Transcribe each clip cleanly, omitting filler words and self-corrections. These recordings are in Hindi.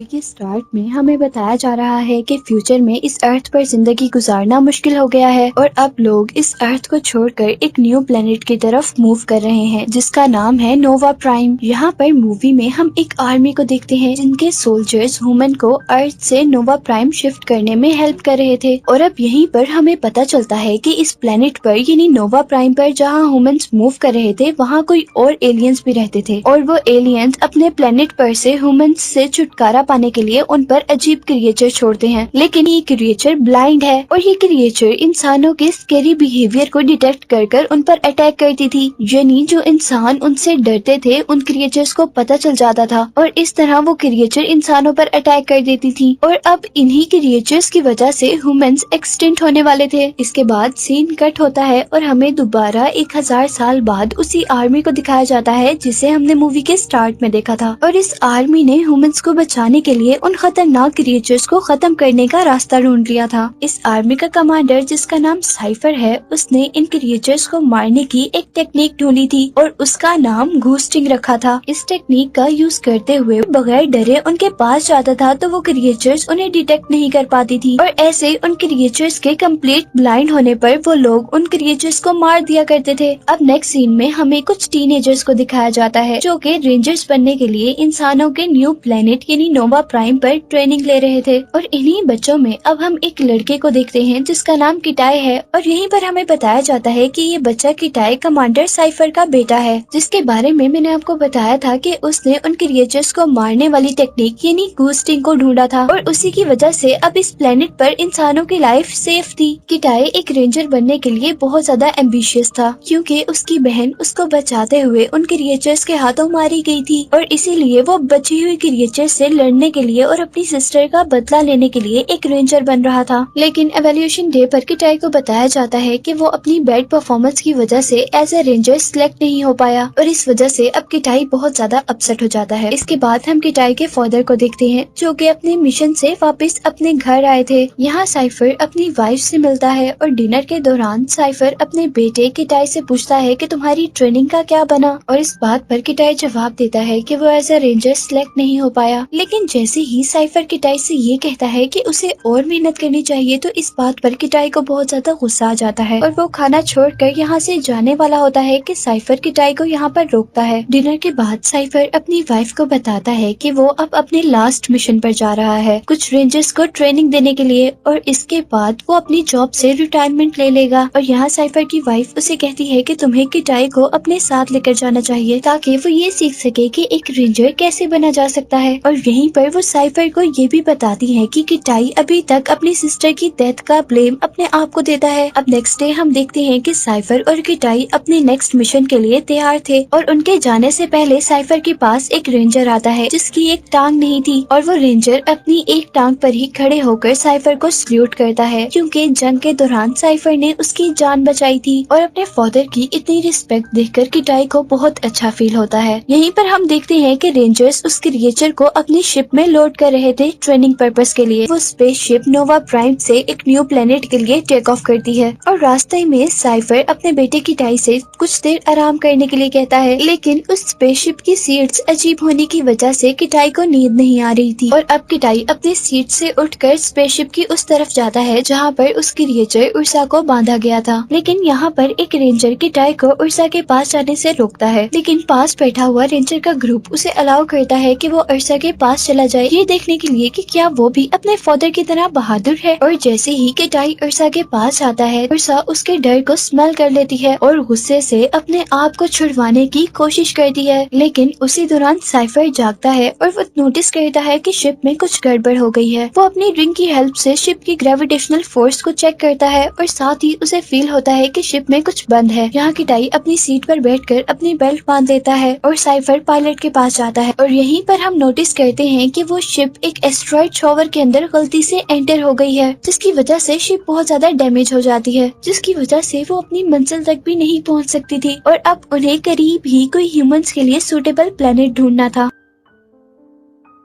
के स्टार्ट में हमें बताया जा रहा है कि फ्यूचर में इस अर्थ पर जिंदगी गुजारना मुश्किल हो गया है और अब लोग इस अर्थ को छोड़कर एक न्यू प्लेनेट की तरफ मूव कर रहे हैं जिसका नाम है नोवा प्राइम। यहाँ पर मूवी में हम एक आर्मी को देखते हैं जिनके सोल्जर्स ह्यूमन को अर्थ से नोवा प्राइम शिफ्ट करने में हेल्प कर रहे थे। और अब यहीं पर हमें पता चलता है कि इस प्लेनेट पर यानी नोवा प्राइम पर जहाँ ह्यूमंस मूव कर रहे थे वहाँ कोई और एलियंस भी रहते थे और वो एलियंस अपने प्लेनेट पर से ह्यूमंस से छुटकारा पाने के लिए उन पर अजीब क्रिएचर छोड़ते हैं। लेकिन ये क्रिएचर ब्लाइंड है और ये क्रिएचर इंसानों के स्केरी बिहेवियर को डिटेक्ट कर उन पर अटैक करती थी। यानी जो इंसान उनसे डरते थे उन क्रिएचर्स को पता चल जाता था और इस तरह वो क्रिएचर इंसानों पर अटैक कर देती थी। और अब इन्हीं क्रिएचर्स की वजह से ह्यूमंस एक्सटिंक्ट होने वाले थे। इसके बाद सीन कट होता है और हमें दोबारा 1000 साल बाद उसी आर्मी को दिखाया जाता है जिसे हमने मूवी के स्टार्ट में देखा था। और इस आर्मी ने ह्यूमंस को बचाने के लिए उन खतरनाक क्रिएचर्स को खत्म करने का रास्ता ढूंढ लिया था। इस आर्मी का कमांडर जिसका नाम साइफर है उसने इन क्रिएचर्स को मारने की एक टेक्निक ढूंढी थी और उसका नाम घूस्टिंग रखा था। इस टेक्निक का यूज करते हुए बगैर डरे उनके पास जाता था तो वो क्रिएचर्स उन्हें डिटेक्ट नहीं कर पाती थी और ऐसे उन क्रिएचर्स के कंप्लीट ब्लाइंड होने पर वो लोग उन क्रिएचर्स को मार दिया करते थे। अब नेक्स्ट सीन में हमें कुछ टीनेजर्स को दिखाया जाता है जो कि रेंजर्स बनने के लिए इंसानों के न्यू प्लेनेट यानी नोवा प्राइम पर ट्रेनिंग ले रहे थे। और इन्हीं बच्चों में अब हम एक लड़के को देखते हैं जिसका नाम किटाई है और यहीं पर हमें बताया जाता है कि ये बच्चा किटाई कमांडर साइफर का बेटा है जिसके बारे में मैंने आपको बताया था कि उसने उन क्रिएचर्स को मारने वाली टेक्निक यानी घूस्टिंग को ढूंढा था और उसी की वजह से अब इस प्लेनेट पर इंसानों की लाइफ सेफ थी। किटाई एक रेंजर बनने के लिए बहुत ज्यादा एम्बिशियस था क्योंकि उसकी बहन उसको बचाते हुए उन क्रिएचर्स के हाथों मारी गई थी और इसीलिए वो बची हुई क्रिएचर्स से लड़ने के लिए और अपनी सिस्टर का बदला लेने के लिए एक रेंजर बन रहा था। लेकिन एवोल्यूशन डे पर किटाई को बताया जाता है कि वो अपनी बैड परफॉर्मेंस की वजह से एज ए रेंजर सिलेक्ट नहीं हो पाया और इस वजह से अब किटाई बहुत ज्यादा अपसेट हो जाता है। इसके बाद हम किटाई के फादर को देखते हैं जो कि अपने मिशन से वापस अपने घर आए थे। यहाँ साइफर अपनी वाइफ से मिलता है और डिनर के दौरान साइफर अपने बेटे किटाई से पूछता है कि तुम्हारी ट्रेनिंग का क्या बना और इस बात पर किटाई जवाब देता है कि वो एज ए रेंजर सिलेक्ट नहीं हो पाया। लेकिन जैसे ही साइफर किटाई से ये कहता है कि उसे और मेहनत करनी चाहिए तो इस बात पर किटाई को बहुत ज्यादा गुस्सा आ जाता है और वो खाना छोड़कर यहाँ से जाने वाला होता है कि साइफर किटाई को यहाँ पर रोकता है। डिनर के बाद साइफर अपनी वाइफ को बताता है कि वो अब अपने लास्ट मिशन पर जा रहा है कुछ रेंजर्स को ट्रेनिंग देने के लिए और इसके बाद वो अपनी जॉब से रिटायरमेंट ले लेगा। और यहाँ साइफर की वाइफ उसे कहती है कि तुम्हें किटाई को अपने साथ लेकर जाना चाहिए ताकि वो ये सीख सके कि एक रेंजर कैसे बना जा सकता है। और यहीं पर वो साइफर को ये भी बताती है कि किटाई अभी तक अपनी सिस्टर की डेथ का ब्लेम अपने आप को देता है। अब नेक्स्ट डे हम देखते हैं कि साइफर और किटाई अपने नेक्स्ट मिशन के लिए तैयार थे और उनके जाने से पहले साइफर के पास एक रेंजर आता है जिसकी एक टांग नहीं थी और वो रेंजर अपनी एक टांग पर ही खड़े होकर साइफर को सल्यूट करता है क्योंकि जंग के दौरान साइफर ने उसकी जान बचाई थी। और अपने फादर की इतनी रिस्पेक्ट देखकर किटाई को बहुत अच्छा फील होता है। यहीं पर हम देखते हैं कि रेंजर्स उस क्रिएचर को अपनी शिप में लोड कर रहे थे ट्रेनिंग पर्पस के लिए। वो स्पेस शिप नोवा प्राइम से एक न्यू प्लेनेट के लिए टेक ऑफ करती है और रास्ते में साइफर अपने बेटे किटाई से कुछ देर आराम करने के लिए कहता है। लेकिन उस स्पेसशिप की सीट्स अजीब होने की वजह से किटाई को नींद नहीं आ रही थी और अब किटाई अपनी सीट से उठकर स्पेसशिप की उस तरफ जाता है जहाँ पर उस क्रिएचर उर्सा को बांधा गया था। लेकिन यहाँ पर एक रेंजर किटाई को उर्सा के पास जाने से रोकता है लेकिन पास बैठा हुआ रेंजर का ग्रुप उसे अलाउ करता है कि वो उर्सा के पास चला जाए ये देखने के लिए कि क्या वो भी अपने फादर की तरह बहादुर है। और जैसे ही किटाई उर्सा के पास आता है उर्सा उसके डर को स्मेल कर लेती है और गुस्से से अपने आप को छुड़वाने की कोशिश करती है। लेकिन उसी दौरान साइफर जागता है और वो नोटिस करता है कि शिप में कुछ गड़बड़ हो गई है। वो अपनी रिंग की हेल्प से शिप की ग्रेविटेशनल फोर्स को चेक करता है और साथ ही उसे फील होता है कि शिप में कुछ बंद है। यहाँ किटाई अपनी सीट पर बैठकर अपनी बेल्ट बांध देता है और साइफर पायलट के पास जाता है और यहीं पर हम नोटिस करते हैं कि वो शिप एक एस्ट्रॉइड शॉवर के अंदर गलती से एंटर हो गई है जिसकी वजह से शिप बहुत ज्यादा डैमेज हो जाती है जिसकी वजह से वो अपनी मंजिल तक भी नहीं पहुंच सकती थी और अब उन्हें करीब ही कोई ह्यूमंस के लिए सूटेबल प्लेनेट ढूंढना था।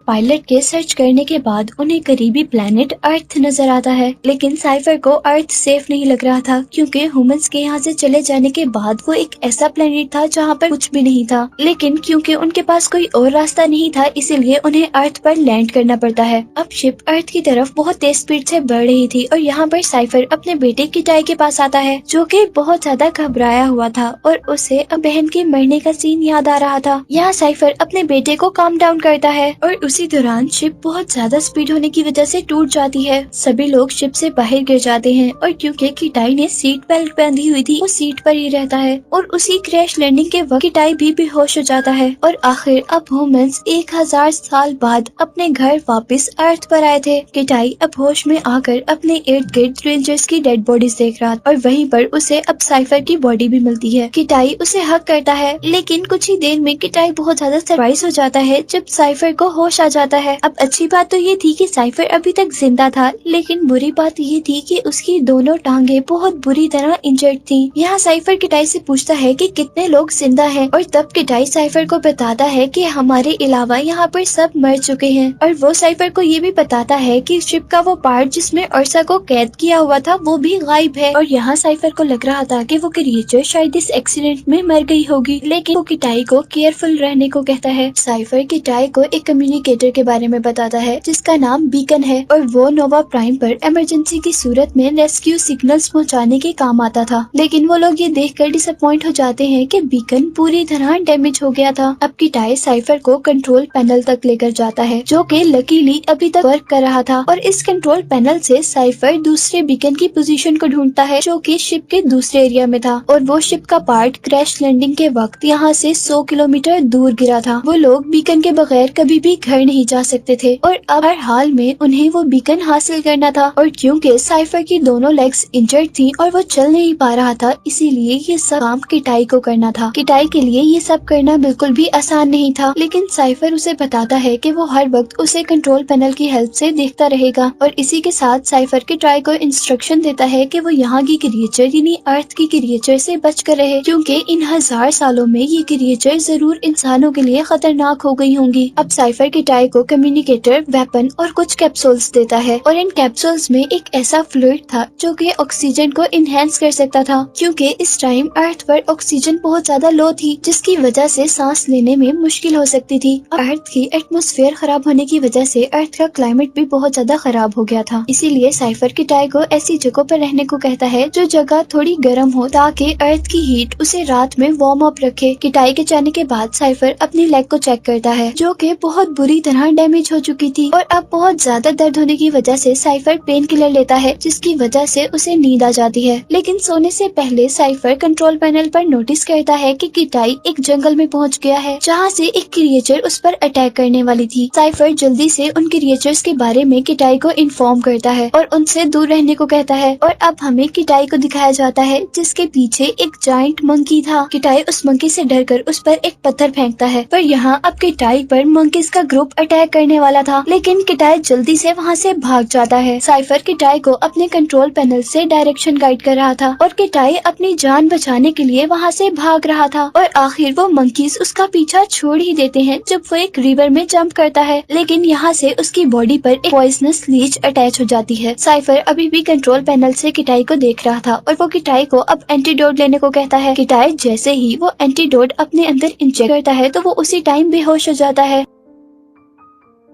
पायलट के सर्च करने के बाद उन्हें करीबी प्लेनेट अर्थ नजर आता है, लेकिन साइफर को अर्थ सेफ नहीं लग रहा था क्योंकि ह्यूमंस के यहाँ से चले जाने के बाद वो एक ऐसा प्लेनेट था जहाँ पर कुछ भी नहीं था। लेकिन क्योंकि उनके पास कोई और रास्ता नहीं था, इसीलिए उन्हें अर्थ पर लैंड करना पड़ता है। अब शिप अर्थ की तरफ बहुत तेज स्पीड से बढ़ रही थी और यहाँ पर साइफर अपने बेटे किटाई के पास आता है, जो कि बहुत ज्यादा घबराया हुआ था और उसे अब बहन के मरने का सीन याद आ रहा था। यहाँ साइफर अपने बेटे को काम डाउन करता है और उसी दौरान शिप बहुत ज्यादा स्पीड होने की वजह से टूट जाती है। सभी लोग शिप से बाहर गिर जाते हैं और क्योंकि किटाई ने सीट बेल्ट बांधी हुई थी, वो सीट पर ही रहता है और उसी क्रैश लैंडिंग के वक्त किटाई भी बेहोश हो जाता है। और आखिर अब ह्यूमंस 1000 साल बाद अपने घर वापस अर्थ पर आए थे। किटाई अब होश में आकर अपने इर्द गिर्द रेंजर्स की डेड बॉडीज देख रहा और वहीं पर उसे अब साइफर की बॉडी भी मिलती है। किटाई उसे हक करता है, लेकिन कुछ ही देर में किटाई बहुत ज्यादा सरप्राइज हो जाता है जब साइफर को होश आ जाता है। अब अच्छी बात तो ये थी कि साइफर अभी तक जिंदा था, लेकिन बुरी बात ये थी कि उसकी दोनों टांगे बहुत बुरी तरह इंजर्ड थी। यहाँ साइफर किटाई से पूछता है कि कितने लोग जिंदा हैं और तब किटाई साइफर को बताता है कि हमारे अलावा यहाँ पर सब मर चुके हैं। और वो साइफर को ये भी बताता है कि शिप का वो पार्ट जिसमें अर्सा को कैद किया हुआ था वो भी गायब है। और यहाँ साइफर को लग रहा था कि वो क्रिएचर शायद इस एक्सीडेंट में मर गई होगी, लेकिन वो किटाई को केयरफुल रहने को कहता है। साइफर किटाई को एक कम्युनिकेटर के बारे में बताता है जिसका नाम बीकन है और वो नोवा प्राइम पर इमरजेंसी की सूरत में रेस्क्यू सिग्नल्स पहुंचाने के काम आता था। लेकिन वो लोग ये देखकर डिसअपॉइंट हो जाते हैं कि बीकन पूरी तरह डैमेज हो गया था। अब किटाई साइफर को कंट्रोल पैनल तक लेकर जाता है, जो कि लकीली अभी तक वर्क कर रहा था। और इस कंट्रोल पैनल से साइफर दूसरे बीकन की पोजीशन को ढूंढता है, जो कि शिप के दूसरे एरिया में था। और वो शिप का पार्ट क्रैश लैंडिंग के वक्त यहाँ से 100 किलोमीटर दूर गिरा था। वो लोग बीकन के बगैर कभी भी घर नहीं जा सकते थे और अब हर हाल में उन्हें वो बीकन हासिल करना था। और क्योंकि साइफर की दोनों लेग्स इंजर्ड थी और वो चल नहीं पा रहा था, इसीलिए ये सब काम किटाई को करना था। किटाई के लिए ये सब करना बिल्कुल भी आसान नहीं था, लेकिन साइफर उसे बताता है कि वो हर वक्त उसे कंट्रोल पैनल की हेल्प से देखता रहेगा। और इसी के साथ साइफर किटाई को इंस्ट्रक्शन देता है कि वो यहाँ की क्रिएचर यानी अर्थ की क्रिएचर से बच कर रहे, क्योंकि इन 1000 सालों में ये क्रिएचर जरूर इंसानों के लिए खतरनाक हो गई होंगी। अब साइफर किटाई को कम्युनिकेटर, वेपन और कुछ कैप्सूल्स देता है और इन कैप्सूल्स में एक ऐसा फ्लूइड था जो कि ऑक्सीजन को इनहेंस कर सकता था, क्योंकि इस टाइम अर्थ पर ऑक्सीजन बहुत ज्यादा लो थी, जिसकी वजह से सांस लेने में मुश्किल हो सकती थी। अर्थ की एटमॉस्फेयर खराब होने की वजह से अर्थ का क्लाइमेट भी बहुत ज्यादा खराब हो गया था। इसीलिए साइफर किटाई को ऐसी जगहों पर रहने को कहता है जो जगह थोड़ी गर्म हो, ताकि अर्थ की हीट उसे रात में वार्म अप रखे। किटाई के जाने के बाद साइफर अपनी लेग को चेक करता है, जो कि बहुत बुरी तरह डैमेज हो चुकी थी और अब बहुत ज्यादा दर्द होने की वजह से साइफर पेन किलर लेता है, जिसकी वजह से उसे नींद आ जाती है। लेकिन सोने से पहले साइफर कंट्रोल पैनल पर नोटिस करता है कि किटाई एक जंगल में पहुंच गया है, जहां से एक क्रिएचर उस पर अटैक करने वाली थी। साइफर जल्दी से उन क्रिएचर्स के बारे में किटाई को इन्फॉर्म करता है और उनसे दूर रहने को कहता है। और अब हमें किटाई को दिखाया जाता है जिसके पीछे एक जायंट मंकी था। किटाई उस मंकी से डरकर उस पर एक पत्थर फेंकता है, पर यहाँ अब किटाई पर मंकीज का ग्रुप अटैक करने वाला था, लेकिन किटाई जल्दी से वहाँ से भाग जाता है। साइफर किटाई को अपने कंट्रोल पैनल से डायरेक्शन गाइड कर रहा था और किटाई अपनी जान बचाने के लिए वहाँ से भाग रहा था। और आखिर वो मंकीज उसका पीछा छोड़ ही देते हैं जब वो एक रिवर में जंप करता है, लेकिन यहाँ से उसकी बॉडी पर एक पॉइजनस लीच अटैच हो जाती है। साइफर अभी भी कंट्रोल पैनल से किटाई को देख रहा था और वो किटाई को अब एंटीडोट लेने को कहता है। किटाई जैसे ही वो एंटीडोट अपने अंदर इंजेक्ट करता है तो वो उसी टाइम बेहोश हो जाता है।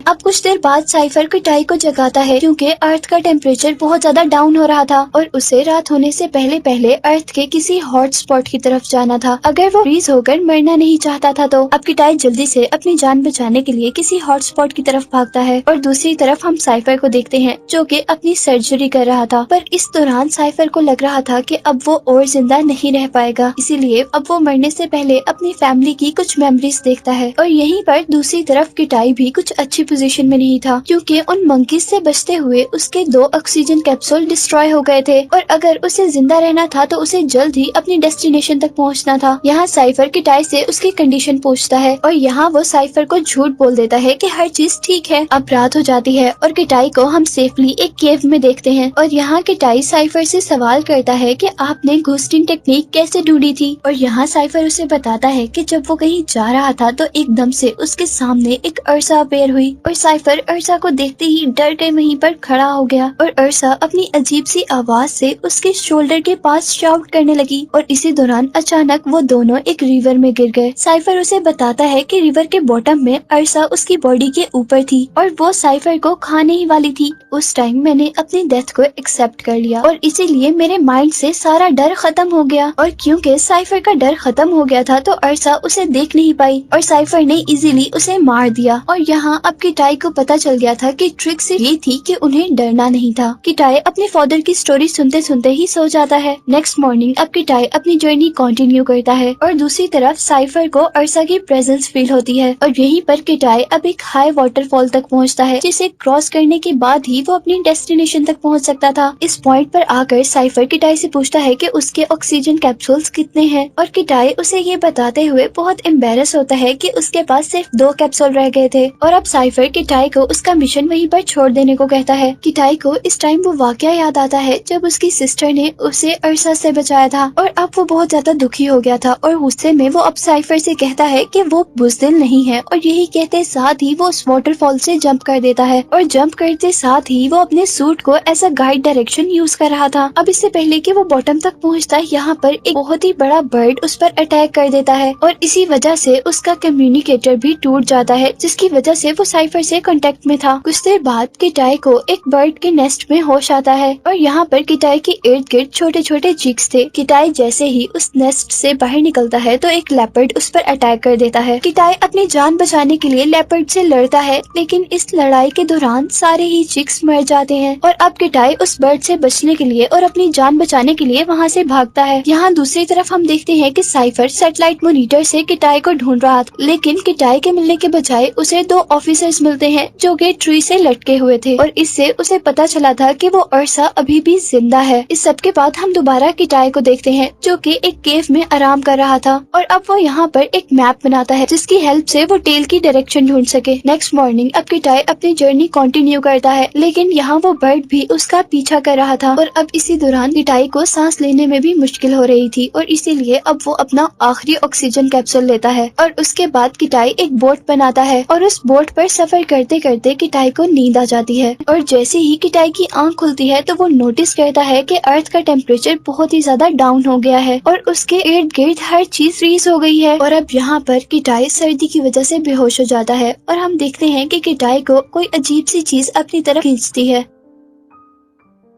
अब कुछ देर बाद साइफर किटाई को जगाता है, क्योंकि अर्थ का टेम्परेचर बहुत ज्यादा डाउन हो रहा था और उसे रात होने से पहले पहले अर्थ के किसी हॉट स्पॉट की तरफ जाना था, अगर वो फ्रीज होकर मरना नहीं चाहता था। तो अब किटाई जल्दी से अपनी जान बचाने के लिए किसी हॉट स्पॉट की तरफ भागता है और दूसरी तरफ हम साइफर को देखते हैं जो कि अपनी सर्जरी कर रहा था। पर इस दौरान साइफर को लग रहा था कि अब वो और जिंदा नहीं रह पाएगा, इसीलिए अब वो मरने से पहले अपनी फैमिली की कुछ मेमोरीज देखता है। और यहीं पर दूसरी तरफ किटाई भी कुछ अच्छी पोजीशन में नहीं था, क्योंकि उन मंकीज से बचते हुए उसके 2 ऑक्सीजन कैप्सूल डिस्ट्रॉय हो गए थे और अगर उसे जिंदा रहना था तो उसे जल्द ही अपनी डेस्टिनेशन तक पहुंचना था। यहाँ साइफर किटाई से उसकी कंडीशन पूछता है और यहाँ वो साइफर को झूठ बोल देता है कि हर चीज ठीक है। अब रात हो जाती है और किटाई को हम सेफली एक केव में देखते हैं और यहाँ किटाई साइफर से सवाल करता है कि आपने घोस्टिंग टेक्निक कैसे ढूंढी थी। और यहाँ साइफर उसे बताता है कि जब वो कहीं जा रहा था तो एकदम से उसके सामने एक अर्सा अपेयर हुई और साइफर अर्सा को देखते ही डर के वहीं पर खड़ा हो गया और अर्सा अपनी अजीब सी आवाज से उसके शोल्डर के पास शाउट करने लगी और इसी दौरान अचानक वो दोनों एक रिवर में गिर गए। साइफर उसे बताता है कि रिवर के बॉटम में अर्सा उसकी बॉडी के ऊपर थी और वो साइफर को खाने ही वाली थी। उस टाइम मैंने अपनी डेथ को एक्सेप्ट कर लिया और इसीलिए मेरे माइंड से सारा डर खत्म हो गया। और क्योंकि साइफर का डर खत्म हो गया था तो अर्सा उसे देख नहीं पाई और साइफर ने इजीली उसे मार दिया। और यहाँ अब किटाई को पता चल गया था कि ट्रिक से ये थी कि उन्हें डरना नहीं था। किटाई अपने फादर की स्टोरी सुनते सुनते ही सो जाता है। नेक्स्ट मॉर्निंग अब किटाई अपनी जर्नी कंटिन्यू करता है और दूसरी तरफ साइफर को अर्सा की प्रेजेंस फील होती है और यहीं पर किटाई अब एक हाई वाटरफॉल तक पहुंचता है जिसे क्रॉस करने के बाद ही वो अपनी डेस्टिनेशन तक पहुंच सकता था। इस पॉइंट पर आकर साइफर किटाई से पूछता है कि उसके ऑक्सीजन कैप्सूल्स कितने हैं और किटाई उसे ये बताते हुए बहुत एम्बेरस होता है कि उसके पास सिर्फ 2 कैप्सूल रह गए थे। और अब साइफर किटाई को उसका मिशन वहीं पर छोड़ देने को कहता है। किटाई को इस टाइम वो वाकया याद आता है जब उसकी सिस्टर ने उसे अर्सा से बचाया था और अब वो बहुत ज्यादा दुखी हो गया था और गुस्से में वो अब साइफर से कहता है कि वो बुज़दिल नहीं है और यही कहते साथ ही वो उस वाटरफॉल से जंप कर देता है और जंप करते साथ ही वो अपने सूट को as a guide direction use कर रहा था। अब इससे पहले कि वो बॉटम तक पहुंचता है यहाँ पर एक बहुत ही बड़ा बर्ड उस पर अटैक कर देता है और इसी वजह से उसका कम्युनिकेटर भी टूट जाता है जिसकी वजह से वो साइफर से कांटेक्ट में था। कुछ देर बाद किटाई को एक बर्ड के नेस्ट में होश आता है और यहाँ पर किटाई के इर्द गिर्द छोटे छोटे चिक्स थे। किटाई जैसे ही उस नेस्ट से बाहर निकलता है तो एक लेपर्ड उस पर अटैक कर देता है। किटाई अपनी जान बचाने के लिए लेपर्ड से लड़ता है लेकिन इस लड़ाई के दौरान सारे ही चिक्स मर जाते हैं और अब किटाई उस बर्ड से बचने के लिए और अपनी जान बचाने के लिए वहाँ से भागता है। यहाँ दूसरी तरफ हम देखते हैं कि साइफर सैटेलाइट मॉनिटर से किटाई को ढूंढ रहा था लेकिन किटाई के मिलने के बजाय उसे 2 ऑफिसर्स मिलते हैं जो कि ट्री से लटके हुए थे और इससे उसे पता चला था कि वो अर्सा अभी भी जिंदा है। इस सब के बाद हम दोबारा किटाई को देखते हैं जो कि एक केव में आराम कर रहा था और अब वो यहाँ पर एक मैप बनाता है जिसकी हेल्प से वो टेल की डायरेक्शन ढूंढ सके। नेक्स्ट मॉर्निंग अब किटाई अपनी जर्नी कंटिन्यू करता है लेकिन यहाँ वो बर्ड भी उसका पीछा कर रहा था और अब इसी दौरान किटाई को सांस लेने में भी मुश्किल हो रही थी और इसीलिए अब वो अपना आखिरी ऑक्सीजन कैप्सूल लेता है और उसके बाद किटाई एक बोट बनाता है और उस बोट पर सफर करते करते किटाई को नींद आ जाती है और जैसे ही किटाई की आंख खुलती है तो वो नोटिस करता है कि अर्थ का टेम्परेचर बहुत ही ज्यादा डाउन हो गया है और उसके इर्द गिर्द हर चीज फ्रीज हो गई है और अब यहाँ पर किटाई सर्दी की वजह से बेहोश हो जाता है और हम देखते हैं कि किटाई को कोई अजीब सी चीज अपनी तरफ खींचती है।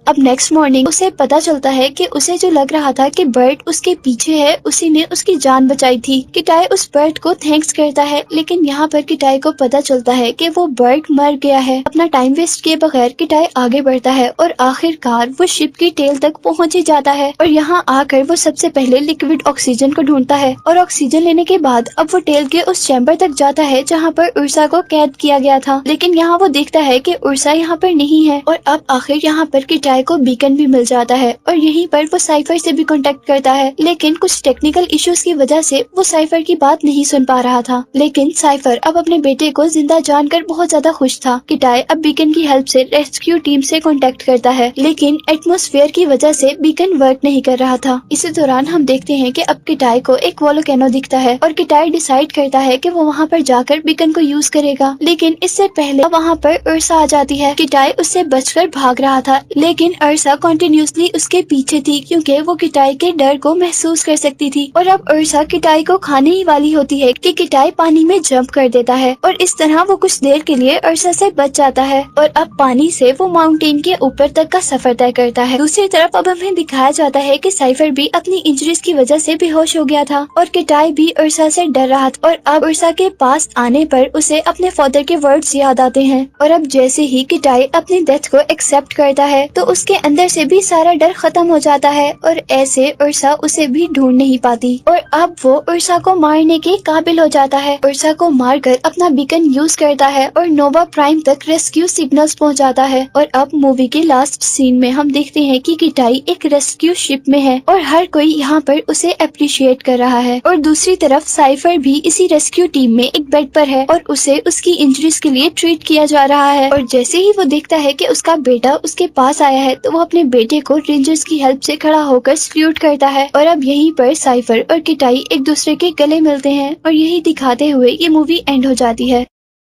अब नेक्स्ट मॉर्निंग उसे पता चलता है कि उसे जो लग रहा था कि बर्ड उसके पीछे है उसी ने उसकी जान बचाई थी। किटाई उस बर्ड को थैंक्स करता है लेकिन यहाँ पर किटाई को पता चलता है कि वो बर्ड मर गया है। अपना टाइम वेस्ट किए बगैर किटाई आगे बढ़ता है और आखिरकार वो शिप की टेल तक पहुँच ही जाता है और यहाँ आकर वो सबसे पहले लिक्विड ऑक्सीजन को ढूंढता है और ऑक्सीजन लेने के बाद अब वो टेल के उस चैम्बर तक जाता है जहाँ पर उर्सा को कैद किया गया था लेकिन यहाँ वो देखता है कि उर्सा यहाँ पर नहीं है और अब आखिर यहाँ पर किटाई को बीकन भी मिल जाता है और यहीं पर वो साइफर से भी कांटेक्ट करता है लेकिन कुछ टेक्निकल इश्यूज की वजह से वो साइफर की बात नहीं सुन पा रहा था। लेकिन साइफर अब अपने बेटे को जिंदा जानकर बहुत ज्यादा खुश था। किटाई अब बीकन की हेल्प से रेस्क्यू टीम से कांटेक्ट करता है लेकिन एटमॉस्फेयर की वजह से बीकन वर्क नहीं कर रहा था। इसी दौरान हम देखते हैं कि अब किटाई को एक वोल्केनो दिखता है और किटाई डिसाइड करता है कि वो वहाँ पर जाकर बीकन को यूज करेगा लेकिन इससे पहले वहाँ पर उर्सा आ जाती है। किटाई उससे बचकर भाग रहा था लेकिन अर्सा कंटिन्यूसली उसके पीछे थी क्योंकि वो किटाई के डर को महसूस कर सकती थी और अब अर्सा किटाई को खाने ही वाली होती है कि किटाई पानी में जंप कर देता है और इस तरह वो कुछ देर के लिए अर्सा से बच जाता है और अब पानी से वो माउंटेन के ऊपर तक का सफर तय करता है। दूसरी तरफ अब हमें दिखाया जाता है कि साइफर भी अपनी इंजरीज की वजह से बेहोश हो गया था और किटाई भी अर्सा से डर रहा था और अब अर्सा के पास आने पर उसे अपने फादर के वर्ड्स याद आते हैं और अब जैसे ही किटाई अपनी डेथ को एक्सेप्ट करता है तो उसके अंदर से भी सारा डर खत्म हो जाता है और ऐसे उर्सा उसे भी ढूंढ नहीं पाती और अब वो उर्सा को मारने के काबिल हो जाता है। उर्सा को मारकर अपना बीकन यूज करता है और नोवा प्राइम तक रेस्क्यू सिग्नल्स पहुंचाता है और अब मूवी के लास्ट सीन में हम देखते हैं कि किटाई एक रेस्क्यू शिप में है और हर कोई यहाँ पर उसे अप्रिशिएट कर रहा है और दूसरी तरफ साइफर भी इसी रेस्क्यू टीम में एक बेड पर है और उसे उसकी इंजरीज के लिए ट्रीट किया जा रहा है और जैसे ही वो देखता है कि उसका बेटा उसके पास आया है तो वो अपने बेटे को रेंजर्स की हेल्प से खड़ा होकर सल्यूट करता है और अब यहीं पर साइफर और किटाई एक दूसरे के गले मिलते हैं और यही दिखाते हुए ये मूवी एंड हो जाती है।